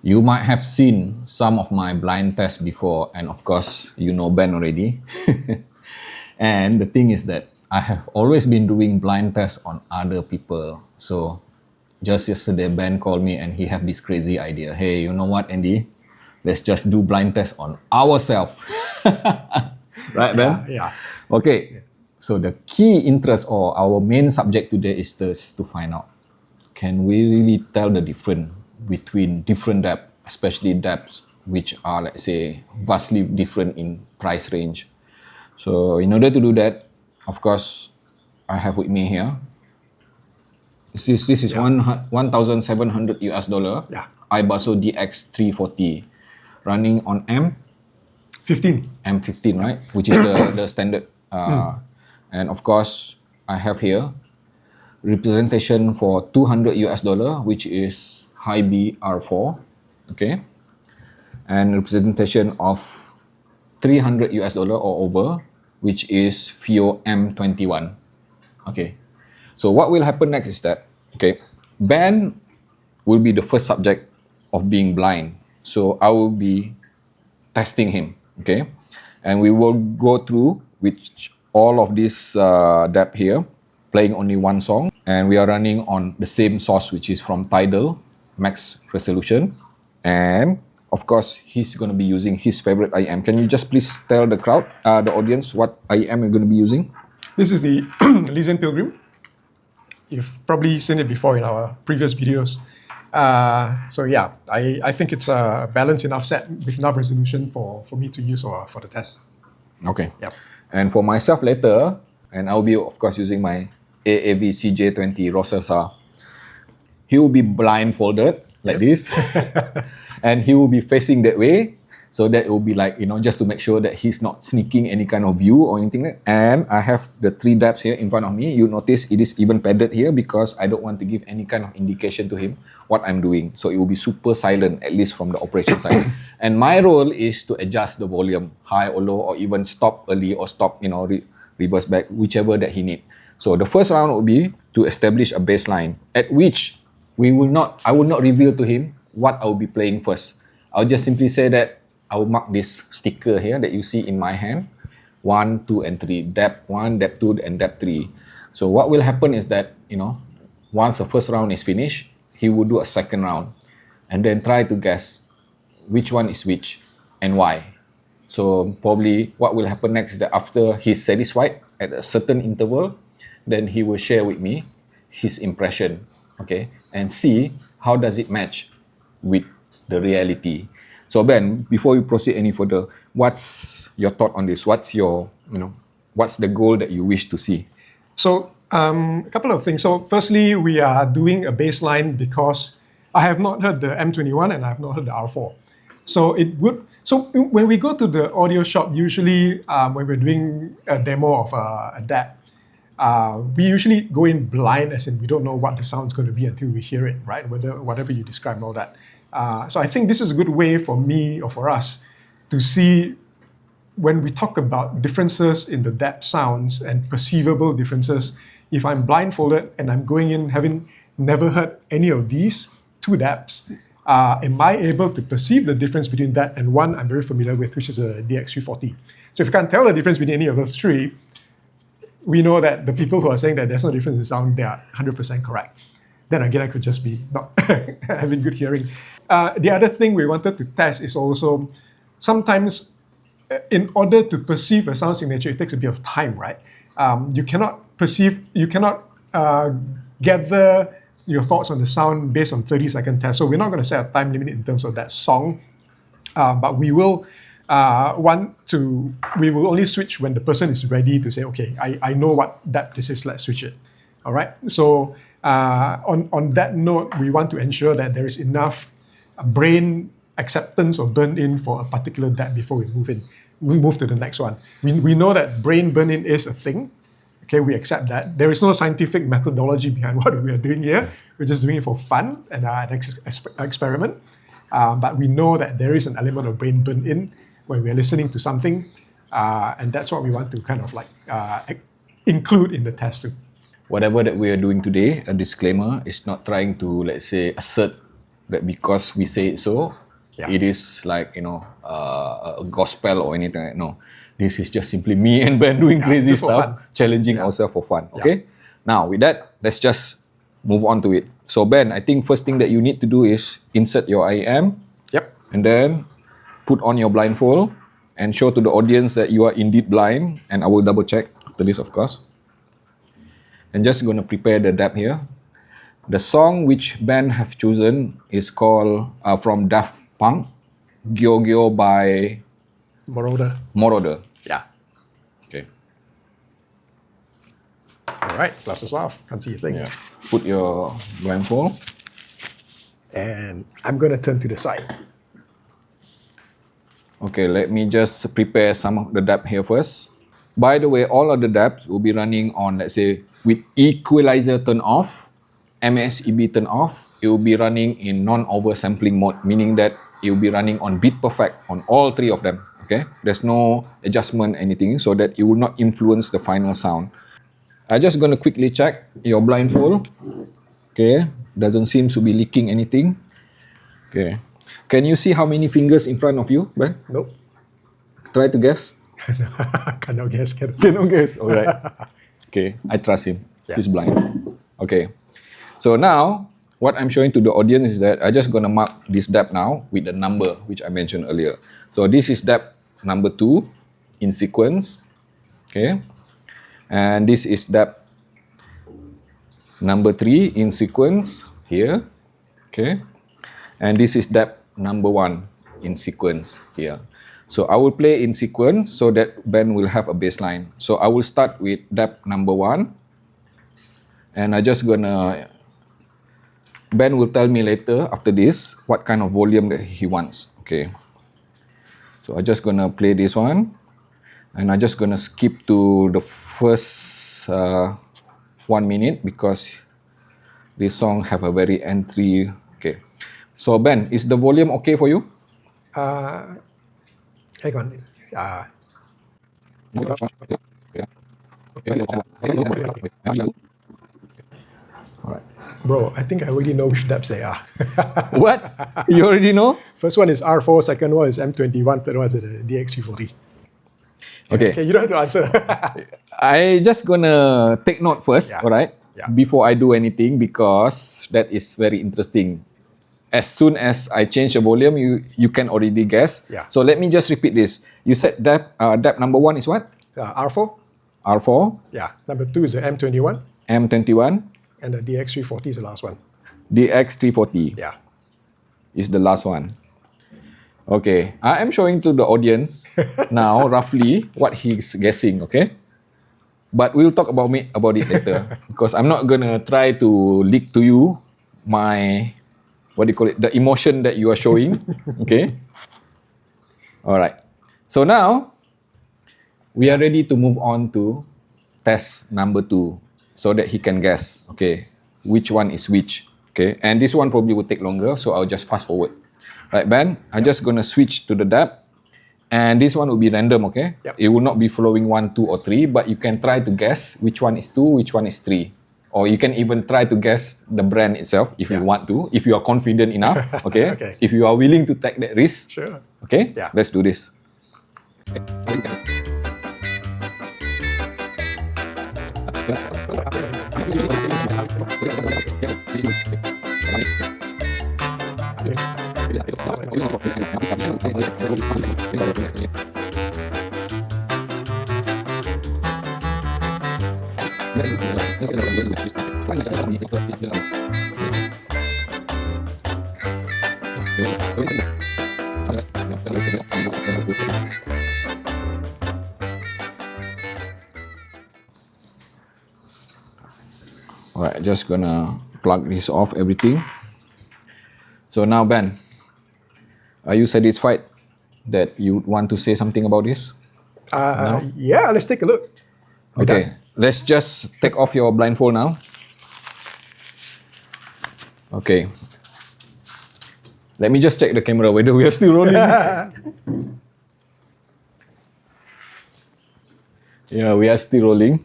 You might have seen some of my blind tests before, and of course, you know Ben already. And the thing is that I have always been doing blind tests on other people. So just yesterday, Ben called me and he had this crazy idea. Hey, you know what, Andy? Let's just do blind tests on ourselves. Right, Ben? Yeah. Okay. So the key interest or our main subject today is to find out, can we really tell the difference between different depth, especially depths which are, let's say, vastly different in price range. So in order to do that, of course, I have with me here. This is $1,700 US. Yeah. iBasso DX340 running on M15, right? Which is the standard. And of course, I have here representation for $200 US, which is high B R4, okay, and representation of $300 US or over, which is FIO M21, okay. So what will happen next is that, okay, Ben will be the first subject of being blind, so I will be testing him, okay, and we will go through with all of this depth here, playing only one song, and we are running on the same source, which is from Tidal, max resolution, and of course, he's going to be using his favorite IM. Can you just please tell the crowd, the audience, what IM you're going to be using? This is the Elysian Pilgrim. You've probably seen it before in our previous videos. So yeah, I think it's a balanced enough set with enough resolution for me to use for the test. Okay. Yep. And for myself later, and I'll be of course using my AAV CJ20 Rosessa. He will be blindfolded like this, and he will be facing that way, so that it will be like, just to make sure that he's not sneaking any kind of view or anything like that. And I have the 3 depths here in front of me. You notice it is even padded here because I don't want to give any kind of indication to him what I'm doing. So it will be super silent, at least from the operation side. And my role is to adjust the volume, high or low, or even stop early or stop, reverse back, whichever that he need. So the first round will be to establish a baseline at which I will not reveal to him what I will be playing first. I'll just simply say that I will mark this sticker here that you see in my hand, 1, 2, and 3, depth 1, depth 2, and depth 3. So what will happen is that, once the first round is finished, he will do a second round and then try to guess which one is which and why. So probably what will happen next is that after he's satisfied at a certain interval, then he will share with me his impression, okay, and see how does it match with the reality. So Ben, before you proceed any further, what's your thought on this? What's your, what's the goal that you wish to see? So a couple of things. So firstly, we are doing a baseline because I have not heard the M21 and I have not heard the R4. So when we go to the audio shop, usually when we're doing a demo of a DAP, we usually go in blind, as in we don't know what the sound's going to be until we hear it, right? Whatever you describe and all that. So I think this is a good way for me or for us to see when we talk about differences in the depth sounds and perceivable differences. If I'm blindfolded and I'm going in having never heard any of these 2 depths, am I able to perceive the difference between that and one I'm very familiar with, which is a DX340? So if you can't tell the difference between any of those 3, we know that the people who are saying that there's no difference in sound, they are 100% correct. Then again, I could just be not having good hearing. The other thing we wanted to test is also sometimes in order to perceive a sound signature, it takes a bit of time, right? You cannot gather your thoughts on the sound based on 30-second test. So we're not going to set a time limit in terms of that song, but we will we will only switch when the person is ready to say, okay, I know what depth this is, let's switch it. All right. So on that note, we want to ensure that there is enough brain acceptance or burn-in for a particular depth before we move to the next one. We know that brain burn-in is a thing. Okay, we accept that. There is no scientific methodology behind what we are doing here. We're just doing it for fun and an experiment. But we know that there is an element of brain burn-in when we're listening to something. And that's what we want to kind of like include in the test too. Whatever that we are doing today, a disclaimer, is not trying to, let's say, assert that because we say it so, it is like, you know, a gospel or anything. No, this is just simply me and Ben doing crazy stuff, challenging ourselves for fun. Okay. Now with that, let's just move on to it. So Ben, I think first thing that you need to do is insert your IM. Yep. And then put on your blindfold and show to the audience that you are indeed blind. And I will double check after this, of course. And just gonna prepare the DAP here. The song which Ben have chosen is called from Daft Punk, Gyo Gyo by Moroder. Yeah. Okay. All right, glasses off. Can't see a thing. Yeah. Put your blindfold. And I'm gonna turn to the side. Okay, let me just prepare some of the DAP here first. By the way, all of the DAPs will be running on, let's say, with equalizer turned off, MSEB turned off. It will be running in non-oversampling mode, meaning that it will be running on bit perfect on all three of them. Okay, there's no adjustment anything, so that it will not influence the final sound. I'm just gonna quickly check your blindfold. Okay, doesn't seem to be leaking anything. Okay, can you see how many fingers in front of you, Ben? Nope. Try to guess. Cannot guess. Cannot guess. All right. Okay, I trust him. Yeah. He's blind. Okay. So now, what I'm showing to the audience is that I'm just gonna mark this DAP now with the number which I mentioned earlier. So this is DAP number 2 in sequence. Okay. And this is DAP number 3 in sequence here. Okay. And this is DAP number 1 in sequence here. So I will play in sequence so that Ben will have a baseline. So I will start with DAP number 1. And I just gonna, Ben will tell me later after this what kind of volume that he wants. Okay. So I'm just gonna play this one. And I'm just gonna skip to the first 1 minute because this song have a very entry. Okay. So Ben, is the volume okay for you? Hang on. Alright. Bro, I think I already know which DAPs they are. What? You already know? First one is R4, second one is M21, third one is the DX340. Okay. Okay, you don't have to answer. I just gonna take note first, Yeah. alright? Yeah. Before I do anything because that is very interesting. As soon as I change the volume, you can already guess. Yeah. So let me just repeat this. You said DAP number 1 is what? R4. R4, Yeah. Number 2 is the M21, M21, and the DX340 is the last one. DX340 Yeah. is the last one. Okay, I am showing to the audience now roughly what he's guessing, okay? But we'll talk about it later because I'm not gonna try to leak to you my, what do you call it, the emotion that you are showing, okay? All right. So now we are ready to move on to test number 2 so that he can guess, okay, which one is which, okay? And this one probably will take longer, so I'll just fast forward. Right, Ben, I'm just gonna switch to the DAP. And this one will be random, okay? Yep. It will not be following 1, 2, or 3, but you can try to guess which one is 2, which one is 3. Or you can even try to guess the brand itself if you want to, if you are confident enough, okay? Okay. If you are willing to take that risk, Sure. okay? Yeah. Let's do this. Alright, just gonna plug this off, everything. So now, Ben, are you satisfied that you want to say something about this? Yeah, let's take a look. Okay, let's just take off your blindfold now. Okay. Let me just check the camera whether we are still rolling. Yeah, we are still rolling.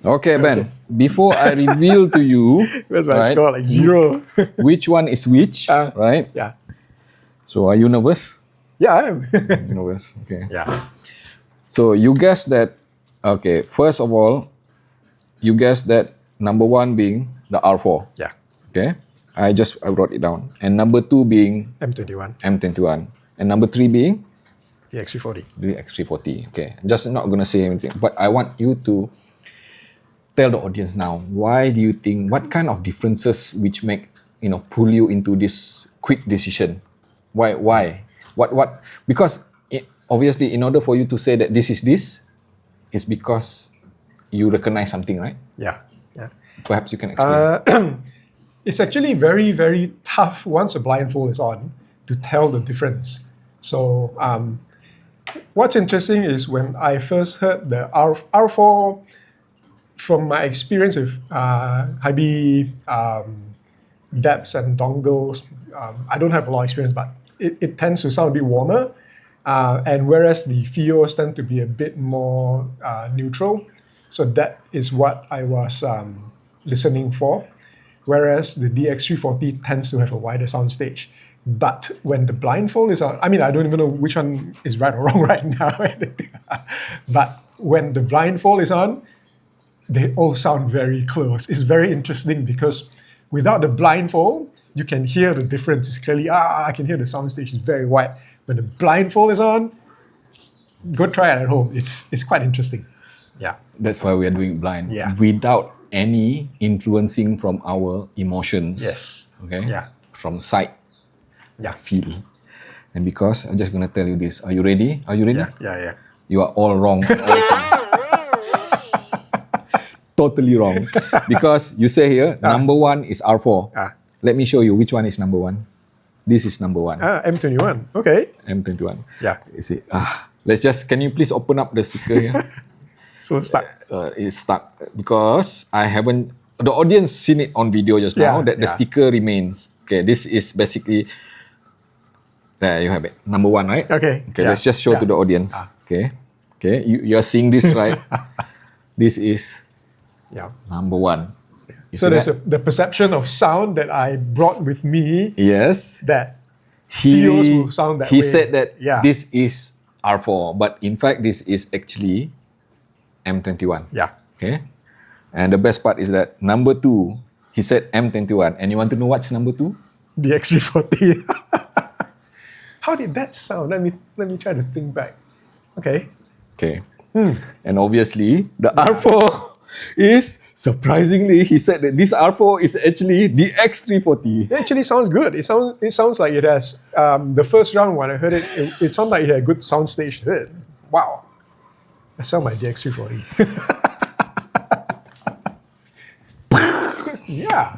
Okay, Ben. Before I reveal to you, Where's my right, score? Like 0. which one is which, right? Yeah. So are you nervous? Yeah, I am. Nervous. Okay. yeah. So you guessed that. Okay. First of all, you guessed that number 1 being the R4. Yeah. Okay. I wrote it down. And number 2 being M21. M21. And number 3 being The X340. the X340. Okay. I'm just not gonna say anything, but I want you to tell the audience now, why do you think, what kind of differences which make, pull you into this quick decision? Why? What? Because obviously, in order for you to say that this is because you recognize something, right? Yeah. Yeah. Perhaps you can explain. It's actually very, very tough once a blindfold is on to tell the difference. So what's interesting is when I first heard the R4, from my experience with Hybe DAPs and dongles, I don't have a lot of experience, but it tends to sound a bit warmer. And whereas the FIOs tend to be a bit more neutral. So that is what I was listening for. Whereas the DX340 tends to have a wider sound stage. But when the blindfold is on, I mean, I don't even know which one is right or wrong right now. But when the blindfold is on, they all sound very close. It's very interesting because without the blindfold, you can hear the difference. It's clearly, I can hear the sound stage is very wide. When the blindfold is on, go try it at home. It's quite interesting. Yeah. That's why we are doing blind. Yeah. Without any influencing from our emotions. Yes. Okay? Yeah. From sight. Yeah. Feel. And because I'm just going to tell you this. Are you ready? Yeah. You are all wrong. Totally wrong. Because you say here, number 1 is R4. Let me show you which one is number 1. This is number 1. M21. Okay. M21. Yeah. You see, can you please open up the sticker here? So stuck. It's stuck because I haven't, the audience seen it on video just now that the sticker remains. Okay, this is basically, there you have it. Number 1, right? Okay. Let's just show to the audience. Okay, you are seeing this, right? This is number 1. So there's the perception of sound that I brought with me. Yes. That FIOs will sound that way. He said that this is R4, but in fact this is actually M21. Yeah. Okay. And the best part is that number 2, he said M21. And you want to know what's number 2? The X340. How did that sound? Let me try to think back. Okay. And obviously the R4 is, surprisingly, he said that this R4 is actually the X340. It actually sounds good. It sounds like it has, the first round when I heard it sounded like it had a good sound stage to it. Wow. I sound like the X340. Yeah.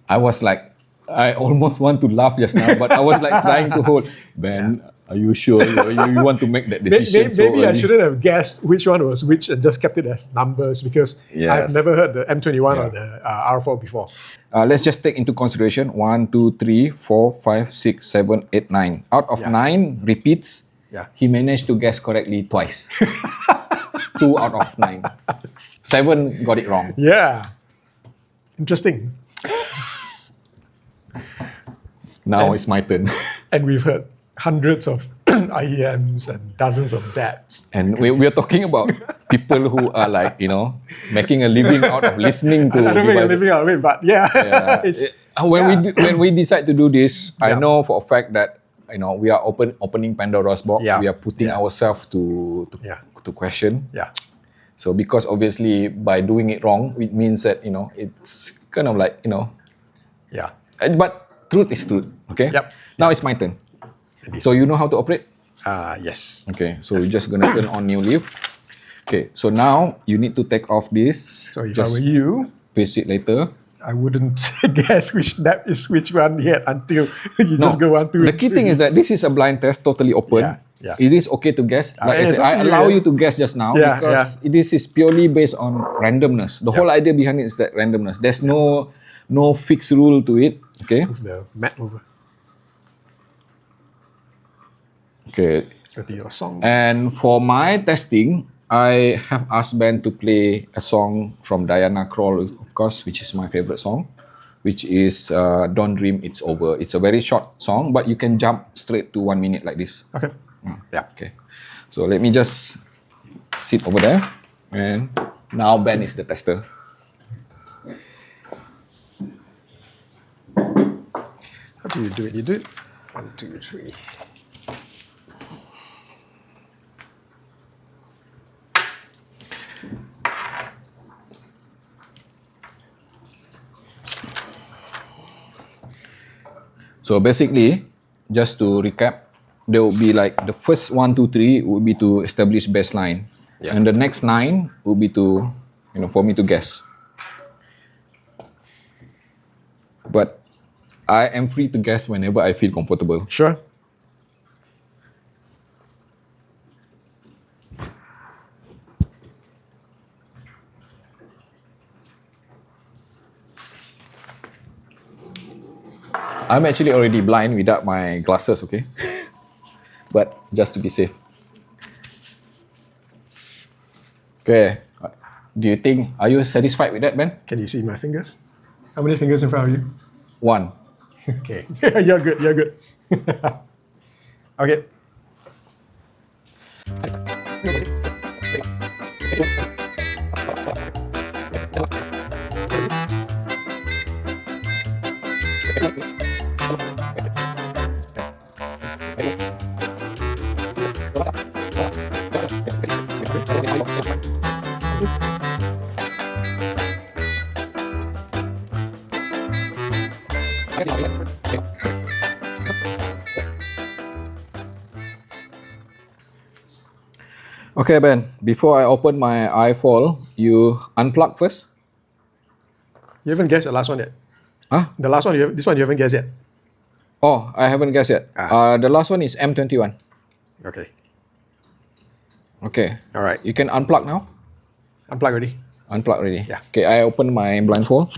I was like, I almost want to laugh just now, but I was like trying to hold. Ben, are you sure you want to make that decision so maybe early? I shouldn't have guessed which one was which and just kept it as numbers because I've never heard the M21 or the R4 before. Let's just take into consideration 1, 2, 3, 4, 5, 6, 7, 8, 9. Out of 9 repeats, he managed to guess correctly twice. 2 out of 9. 7 got it wrong. Yeah. Interesting. Now it's my turn. And we've heard hundreds of IEMs and dozens of DAPs. And we're talking about people who are like, making a living out of listening to. I don't make a living out of it, but when we decide to do this, I know for a fact that we are opening Pandora's box. We are putting ourselves to question. Yeah. So because obviously by doing it wrong, it means that it's kind of like Yeah. But truth is truth. Okay. Yep. Now it's my turn. So you know how to operate? Yes. Okay. So you're just gonna turn on new leaf. Okay. So now you need to take off this. So if I were you, paste it later. I wouldn't guess which DAP is which one yet until you just go 1, 2. The key thing is that this is a blind test, totally open. Yeah. It is okay to guess. Like I said, I allow you to guess just now because this is purely based on randomness. The whole idea behind it is that randomness. There's no fixed rule to it. Okay. Move the mat over. Okay. Go to your song. And for my testing, I have asked Ben to play a song from Diana Krall, of course, which is my favorite song, which is Don't Dream It's Over. It's a very short song, but you can jump straight to 1 minute like this. Okay. Yeah. Okay. So let me just sit over there, and now Ben is the tester. How do you do it? You do it 1, 2, 3. So basically, just to recap, there will be like the first 1, 2, 3 would be to establish baseline, and the next 9 would be to, for me to guess. But I am free to guess whenever I feel comfortable. Sure. I'm actually already blind without my glasses, okay? But just to be safe. Okay. Are you satisfied with that, Ben? Can you see my fingers? How many fingers in front of you? 1. Okay. You're good. Okay. Okay, Ben, before I open my iPhone, you unplug first. You haven't guessed the last one yet. Huh? The last one, this one you haven't guessed yet. Oh, I haven't guessed yet. The last one is M21. Okay. Okay. All right. You can unplug now. Unplug already. Unplug already. Yeah. Okay, I open my blindfold.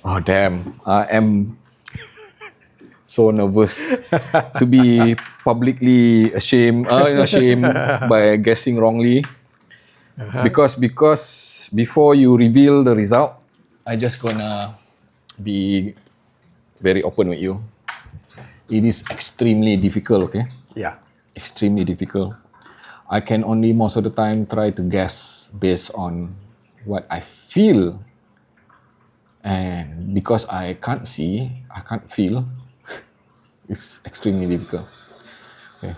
Oh, damn. I am so nervous to be publicly ashamed by guessing wrongly. Because before you reveal the result, I just gonna be very open with you. It is extremely difficult, okay? Yeah. Extremely difficult. I can only most of the time try to guess based on what I feel. And because I can't see, I can't feel, it's extremely difficult. Okay.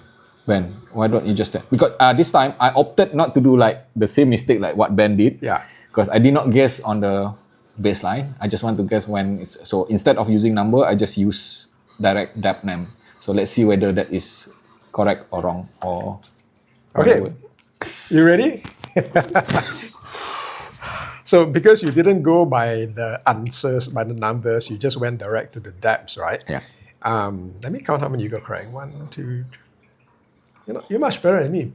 Ben, why don't you just... Because this time, I opted not to do like the same mistake like what Ben did. Yeah. Because I did not guess on the baseline. I just want to guess when it's... So instead of using number, I just use direct DAP name. So let's see whether that is correct or wrong or... Okay. Whatever. You ready? So because you didn't go by the answers, by the numbers, you just went direct to the DAPs, right? Yeah. Let me count how many you got correct. 1, 2. You're much better than me.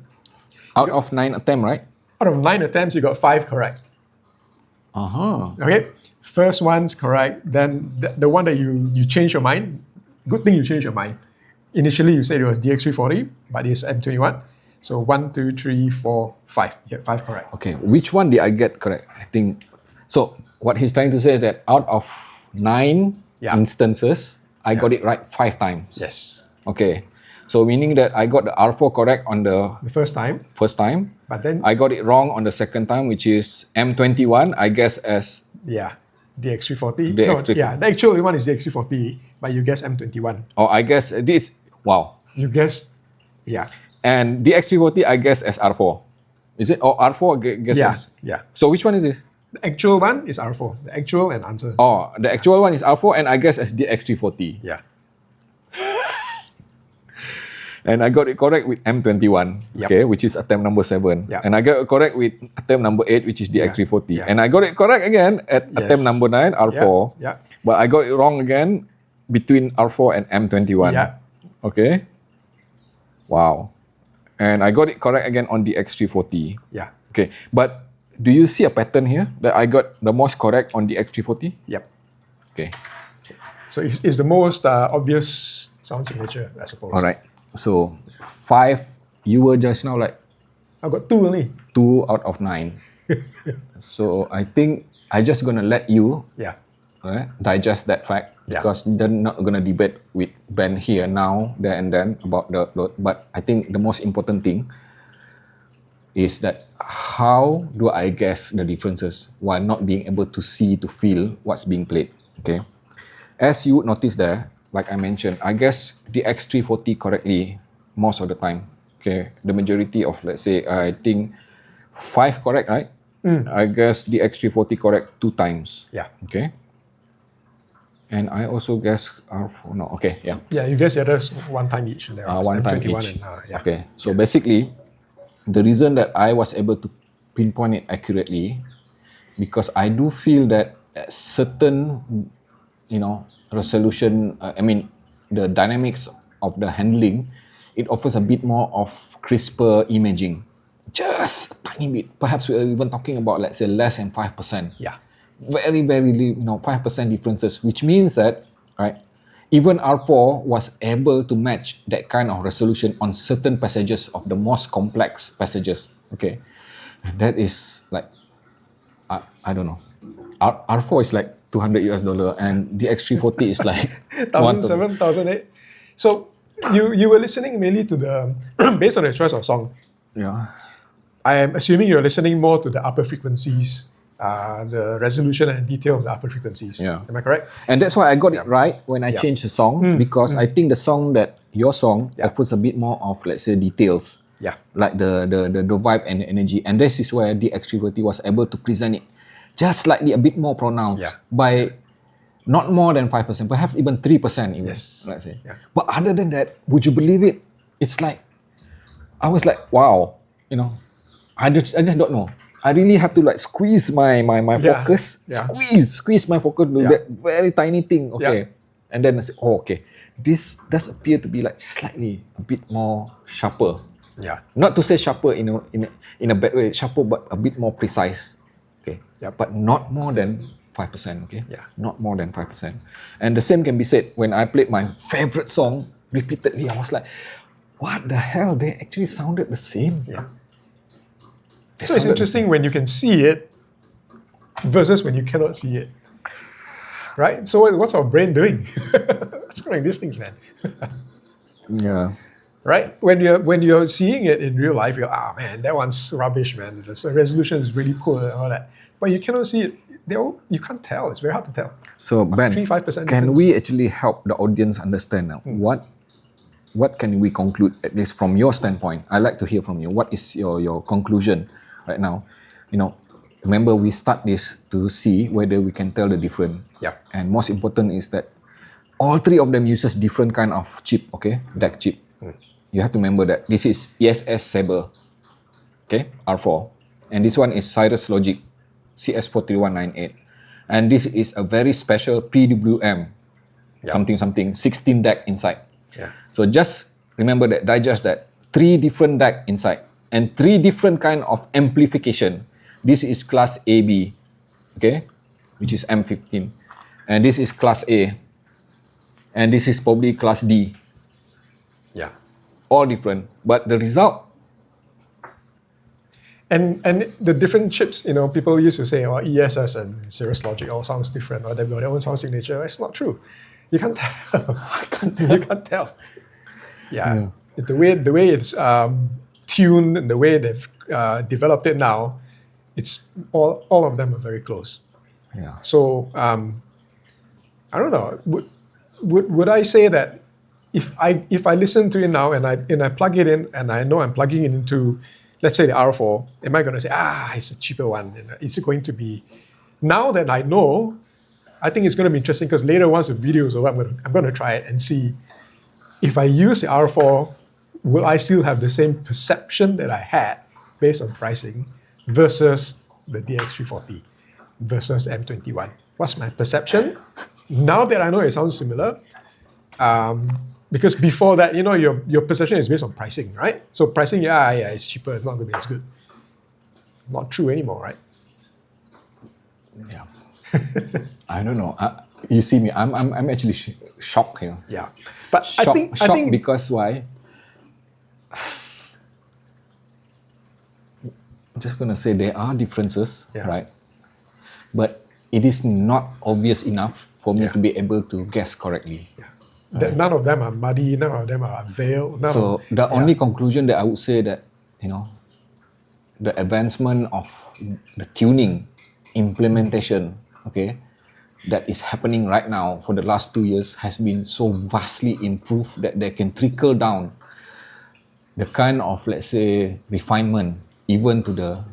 Out of 9 attempts, right? Out of 9 attempts, you got 5 correct. Okay. First one's correct. Then the one that you changed your mind. Good thing you changed your mind. Initially, you said it was DX340, but it's M21. So 1, 2, 3, 4, 5. You get 5 correct. Okay, which one did I get correct? I think so. What he's trying to say is that out of 9 instances, I got it right 5 times. Yes. Okay, so meaning that I got the R4 correct on the first time. But then I got it wrong on the second time, which is M21. I guess as DX340. DX340. The actual one is DX340, but you guess M21. Oh, I guess this. Wow. You guessed. And DX340, I guess as R4. Is it? Or R4 guess as? Yeah. So which one is it? The actual one is R4. The actual and answer. Oh, the actual one is R4 and I guess as DX340. Yeah. And I got it correct with M21, okay, which is attempt number 7. Yep. And I got it correct with attempt number 8, which is DX340. Yeah. And I got it correct again at attempt number 9, R4. Yeah. But I got it wrong again between R4 and M21. Yeah. Okay. Wow. And I got it correct again on DX340. Yeah. Okay. But do you see a pattern here that I got the most correct on DX340? Yep. Okay. So it's the most obvious sound signature, I suppose. All right. So 5, you were just now like I got 2 only. 2 out of 9. So I think I just gonna let you Yeah. digest that fact, because they're not gonna debate with Ben here now, there and then about the upload. But I think the most important thing is that how do I guess the differences while not being able to see, to feel what's being played. Okay, as you would notice there, like I mentioned, I guess the X340 correctly most of the time. Okay, the majority of, let's say, I think 5 correct, right? I guess the X340 correct 2 times. Yeah. Okay. And I also guess R4, no, okay, yeah. Yeah, you guess the others 1 time each. There was 1 time M21 each. and yeah. Okay, so basically, the reason that I was able to pinpoint it accurately, because I do feel that at certain, resolution, the dynamics of the handling, it offers a bit more of crisper imaging. Just a tiny bit. Perhaps we're even talking about, let's say, less than 5%. Yeah. Very, very, 5% differences, which means that, right, even R4 was able to match that kind of resolution on certain passages of the most complex passages. Okay, and that is like, I don't know. R4 is like $200 and the X340 is like 1,700, 1,800. So you were listening mainly to the based on the choice of song. Yeah. I am assuming you're listening more to the upper frequencies, the resolution and detail of the upper frequencies. Yeah. Am I correct? And that's why I got it right when I changed the song, because I think your song offers a bit more of, let's say, details. Yeah. Like the vibe and the energy. And this is where the X340 was able to present it just slightly a bit more pronounced by not more than 5%, perhaps even 3% even, let's say. Yeah. But other than that, would you believe it? It's like, I was like, wow, I just don't know. I really have to like squeeze my focus, squeeze my focus to that very tiny thing. Okay, and then I say, oh, okay, this does appear to be like slightly a bit more sharper. Yeah. Not to say sharper in a bad way, sharper but a bit more precise. Okay. Yeah. But not more than 5%. Okay. Yeah. Not more than 5%. And the same can be said when I played my favorite song repeatedly. I was like, what the hell? They actually sounded the same. Yeah. So it's interesting when you can see it versus when you cannot see it. Right? So what's our brain doing? It's going these things, man. Yeah. Right? When you're seeing it in real life, you're, man, that one's rubbish, man. The resolution is really poor and all that. But you cannot see it. You can't tell. It's very hard to tell. So Ben, 3-5% can we actually help the audience understand now what can we conclude, at least from your standpoint? I'd like to hear from you. What is your conclusion right now? Remember, we start this to see whether we can tell the difference. Yeah. And most important is that all 3 of them uses different kind of chip, okay? DAC chip. You have to remember that this is ESS Sabre, okay, R4. And this one is Cirrus Logic CS43198. And this is a very special PWM, something, 16 DAC inside. Yeah. So just remember that, digest that. 3 different DAC inside and 3 different kind of amplification. This is class AB, okay, which is M15. And this is class A. And this is probably class D. Yeah. All different, but the result. And the different chips, people used to say, ESS and Cirrus Logic all sounds different, or they've got their own sound signature. It's not true. You can't tell. You can't tell. Yeah. The way it's tuned and the way they've developed it now, it's all of them are very close. Yeah. So I don't know. Would I say that if I listen to it now and I plug it in and I know I'm plugging it into, let's say, the R4, am I going to say, it's a cheaper one? Is it going to be? Now that I know, I think it's going to be interesting, because later once the video is over, I'm going to try it and see if I use the R4, will I still have the same perception that I had based on pricing versus the DX340 versus M21. What's my perception? Now that I know it sounds similar, because before that, your perception is based on pricing, right? So pricing, it's cheaper, it's not going to be as good. Not true anymore, right? Yeah. I don't know. You see me, I'm actually shocked here. Yeah. But shocked I think because why? just gonna say there are differences, Yeah. right? But it is not obvious enough for me to be able to guess correctly. None of them are muddy, none of them are veiled. So the only conclusion that I would say that, the advancement of the tuning implementation, okay, that is happening right now for the last 2 years has been so vastly improved that they can trickle down the kind of, let's say, refinement even to the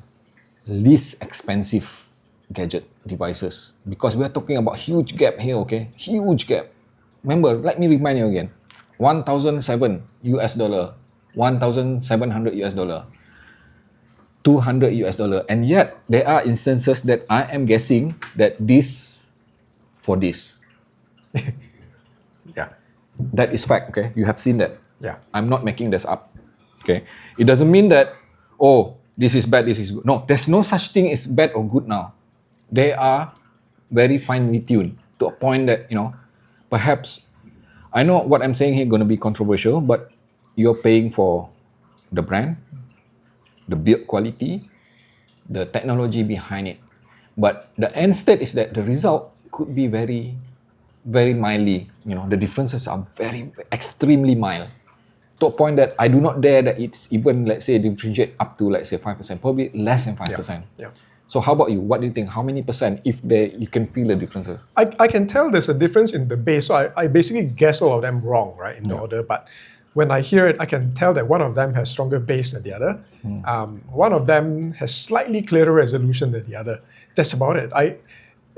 least expensive gadget devices, because we are talking about huge gap here, okay? Huge gap. Remember, let me remind you again, $1,007 US dollar, $1,700 US dollar, $200 US dollar, and yet there are instances that I am guessing that this for this. Yeah. That is fact, okay? You have seen that. Yeah. I'm not making this up, okay? It doesn't mean that, oh, this is bad, this is good. No, there's no such thing as bad or good now. They are very finely tuned to a point that, perhaps, I know what I'm saying here going to be controversial, but you're paying for the brand, the build quality, the technology behind it. But the end state is that the result could be very, very mildly, the differences are very, extremely mild. To a point that I do not dare that it's even, let's say, differentiate up to, let's say, 5%, probably less than 5%. Yeah. So how about you? What do you think? How many percent, if you can feel the differences? I can tell there's a difference in the bass. So I basically guess all of them wrong, right, in the order. But when I hear it, I can tell that one of them has stronger bass than the other. One of them has slightly clearer resolution than the other. That's about it.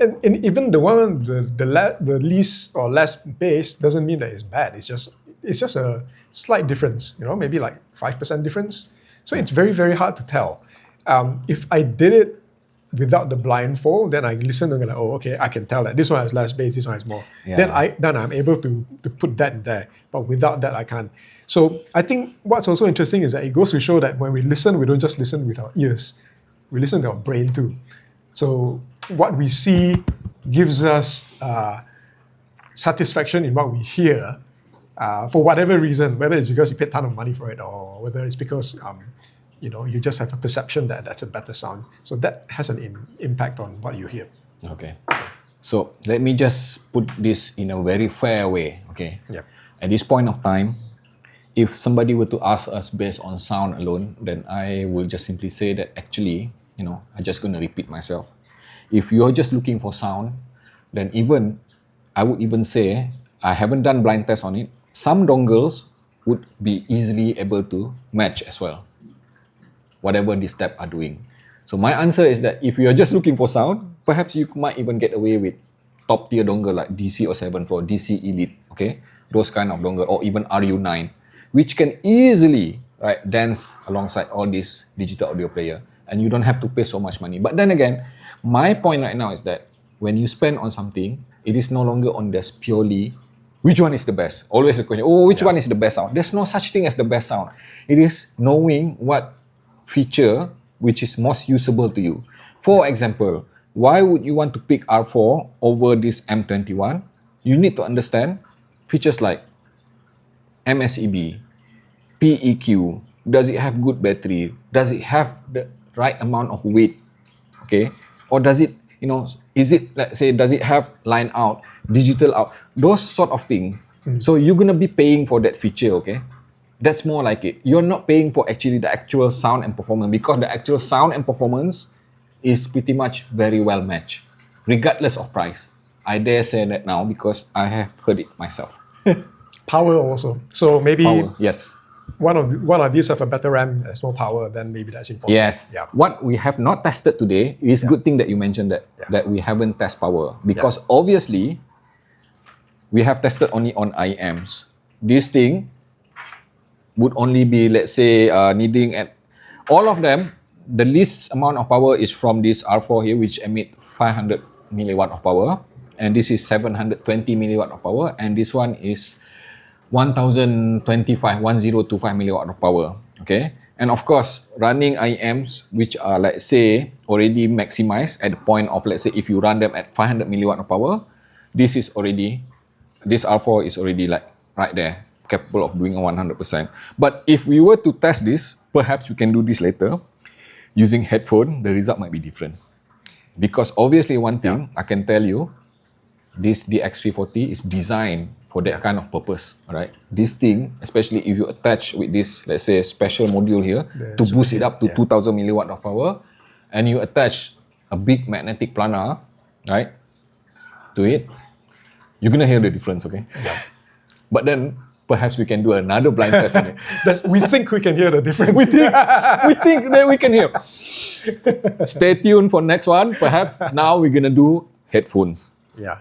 And even the one the least or less bass doesn't mean that it's bad. It's just a slight difference. Maybe like 5% difference. So it's very, very hard to tell. If I did it without the blindfold, then I listen and go like, oh, okay, I can tell that this one has less bass, this one has more. Yeah. Then I'm able to put that in there. But without that, I can't. So I think what's also interesting is that it goes to show that when we listen, we don't just listen with our ears. We listen to our brain too. So what we see gives us satisfaction in what we hear for whatever reason, whether it's because you paid a ton of money for it or whether it's because you just have a perception that that's a better sound. So that has an impact on what you hear. Okay. So let me just put this in a very fair way, okay? Yeah. At this point of time, if somebody were to ask us based on sound alone, then I will just simply say that actually, I'm just going to repeat myself. If you're just looking for sound, then I would even say, I haven't done blind test on it, some dongles would be easily able to match as well, whatever this step are doing. So my answer is that if you're just looking for sound, perhaps you might even get away with top tier dongle like DC07 for DC Elite, okay? Those kind of dongle, or even RU9, which can easily dance alongside all these digital audio player, and you don't have to pay so much money. But then again, my point right now is that when you spend on something, it is no longer on this purely which one is the best. Always the question, which one is the best sound? There's no such thing as the best sound. It is knowing what feature which is most usable to you. For example, why would you want to pick R4 over this M21? You need to understand features like MSEB, PEQ, does it have good battery? Does it have the right amount of weight? Okay? Or does it, is it, let's say, does it have line out, digital out? Those sort of things. So you're going to be paying for that feature, okay? That's more like it. You're not paying for actually the actual sound and performance, because the actual sound and performance is pretty much very well matched, regardless of price. I dare say that now because I have heard it myself. Power also. So maybe Power, yes. one of these have a better RAM, has more power, then maybe that's important. Yes. Yeah. What we have not tested today is good thing that you mentioned that we haven't tested power, because obviously we have tested only on IEMs. This thing would only be, let's say, needing at all of them. The least amount of power is from this R4 here, which emit 500 milliwatt of power, and this is 720 milliwatt of power, and this one is 1025 milliwatt of power. Okay, and of course, running IEMs which are, let's say, already maximized at the point of, let's say, if you run them at 500 milliwatt of power, this R4 is already like right there, capable of doing 100%. But if we were to test this, perhaps we can do this later. using headphone, the result might be different. Because obviously one thing I can tell you, this DX340 is designed for that kind of purpose, alright? This thing, especially if you attach with this, let's say, special module here to boost it up to 2000 milliwatt of power, and you attach a big magnetic planar, right, to it, you're gonna hear the difference, okay? But then perhaps we can do another blind test on it. We think we can hear the difference. we think that we can hear. Stay tuned for next one. Perhaps now we're gonna do headphones. Yeah.